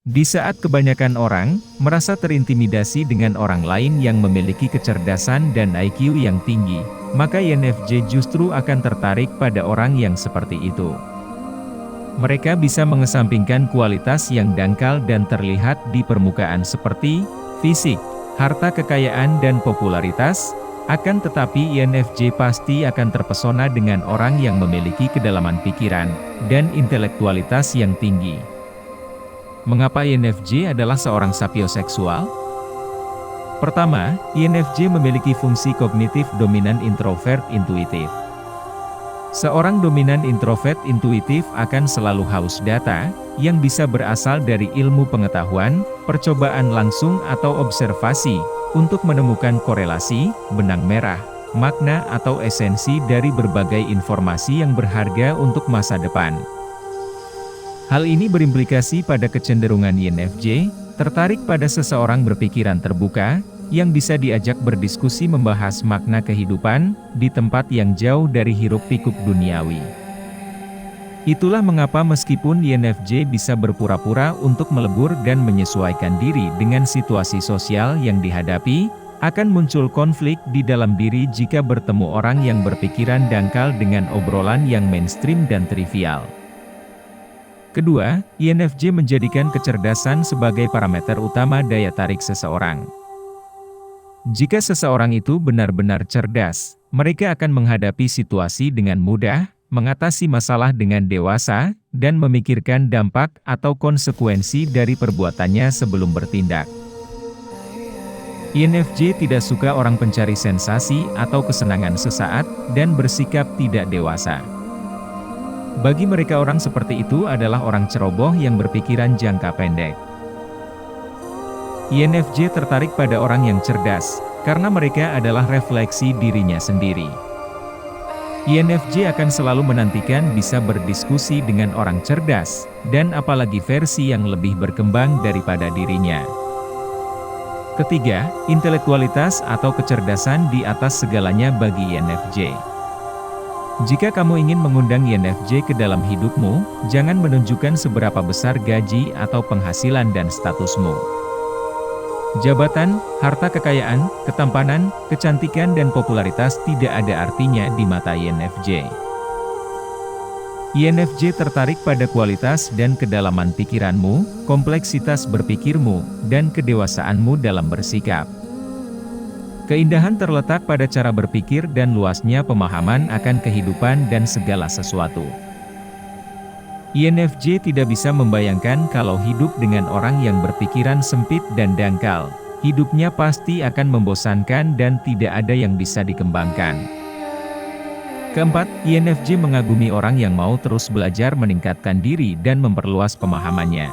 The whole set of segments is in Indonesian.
Di saat kebanyakan orang merasa terintimidasi dengan orang lain yang memiliki kecerdasan dan IQ yang tinggi, maka INFJ justru akan tertarik pada orang yang seperti itu. Mereka bisa mengesampingkan kualitas yang dangkal dan terlihat di permukaan seperti fisik, harta kekayaan dan popularitas, akan tetapi INFJ pasti akan terpesona dengan orang yang memiliki kedalaman pikiran dan intelektualitas yang tinggi. Mengapa INFJ adalah seorang sapioseksual? Pertama, INFJ memiliki fungsi kognitif dominan introvert intuitif. Seorang dominan introvert intuitif akan selalu haus data, yang bisa berasal dari ilmu pengetahuan, percobaan langsung atau observasi, untuk menemukan korelasi, benang merah, makna atau esensi dari berbagai informasi yang berharga untuk masa depan. Hal ini berimplikasi pada kecenderungan INFJ, tertarik pada seseorang berpikiran terbuka, yang bisa diajak berdiskusi membahas makna kehidupan, di tempat yang jauh dari hiruk-pikuk duniawi. Itulah mengapa meskipun INFJ bisa berpura-pura untuk melebur dan menyesuaikan diri dengan situasi sosial yang dihadapi, akan muncul konflik di dalam diri jika bertemu orang yang berpikiran dangkal dengan obrolan yang mainstream dan trivial. Kedua, INFJ menjadikan kecerdasan sebagai parameter utama daya tarik seseorang. Jika seseorang itu benar-benar cerdas, mereka akan menghadapi situasi dengan mudah, mengatasi masalah dengan dewasa, dan memikirkan dampak atau konsekuensi dari perbuatannya sebelum bertindak. INFJ tidak suka orang pencari sensasi atau kesenangan sesaat, dan bersikap tidak dewasa. Bagi mereka orang seperti itu adalah orang ceroboh yang berpikiran jangka pendek. INFJ tertarik pada orang yang cerdas, karena mereka adalah refleksi dirinya sendiri. INFJ akan selalu menantikan bisa berdiskusi dengan orang cerdas, dan apalagi versi yang lebih berkembang daripada dirinya. Ketiga, intelektualitas atau kecerdasan di atas segalanya bagi INFJ. Jika kamu ingin mengundang INFJ ke dalam hidupmu, jangan menunjukkan seberapa besar gaji atau penghasilan dan statusmu. Jabatan, harta kekayaan, ketampanan, kecantikan dan popularitas tidak ada artinya di mata INFJ. INFJ tertarik pada kualitas dan kedalaman pikiranmu, kompleksitas berpikirmu, dan kedewasaanmu dalam bersikap. Keindahan terletak pada cara berpikir dan luasnya pemahaman akan kehidupan dan segala sesuatu. INFJ tidak bisa membayangkan kalau hidup dengan orang yang berpikiran sempit dan dangkal. Hidupnya pasti akan membosankan dan tidak ada yang bisa dikembangkan. Keempat, INFJ mengagumi orang yang mau terus belajar meningkatkan diri dan memperluas pemahamannya.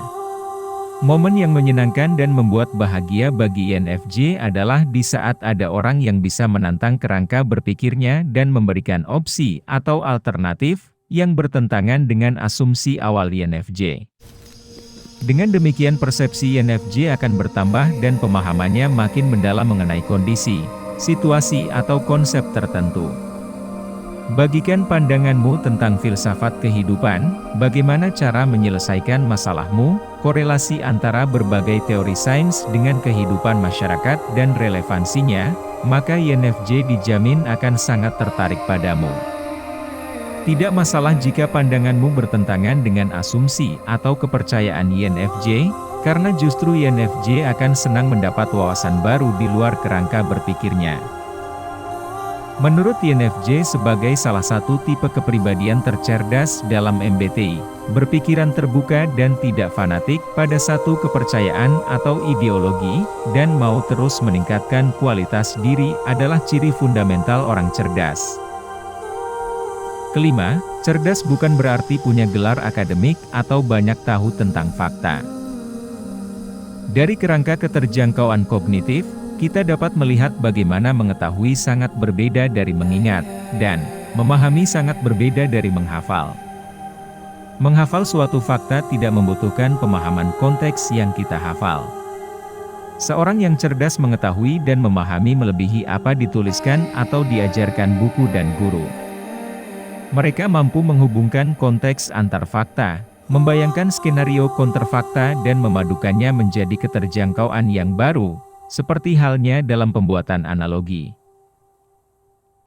Momen yang menyenangkan dan membuat bahagia bagi INFJ adalah di saat ada orang yang bisa menantang kerangka berpikirnya dan memberikan opsi atau alternatif yang bertentangan dengan asumsi awal INFJ. Dengan demikian persepsi INFJ akan bertambah dan pemahamannya makin mendalam mengenai kondisi, situasi atau konsep tertentu. Bagikan pandanganmu tentang filsafat kehidupan, bagaimana cara menyelesaikan masalahmu, korelasi antara berbagai teori sains dengan kehidupan masyarakat dan relevansinya, maka INFJ dijamin akan sangat tertarik padamu. Tidak masalah jika pandanganmu bertentangan dengan asumsi atau kepercayaan INFJ, karena justru INFJ akan senang mendapat wawasan baru di luar kerangka berpikirnya. Menurut INFJ sebagai salah satu tipe kepribadian tercerdas dalam MBTI, berpikiran terbuka dan tidak fanatik pada satu kepercayaan atau ideologi, dan mau terus meningkatkan kualitas diri adalah ciri fundamental orang cerdas. Kelima, cerdas bukan berarti punya gelar akademik atau banyak tahu tentang fakta. Dari kerangka keterjangkauan kognitif, kita dapat melihat bagaimana mengetahui sangat berbeda dari mengingat, dan memahami sangat berbeda dari menghafal. Menghafal suatu fakta tidak membutuhkan pemahaman konteks yang kita hafal. Seorang yang cerdas mengetahui dan memahami melebihi apa dituliskan atau diajarkan buku dan guru. Mereka mampu menghubungkan konteks antar fakta, membayangkan skenario kontrafakta dan memadukannya menjadi keterjangkauan yang baru, seperti halnya dalam pembuatan analogi.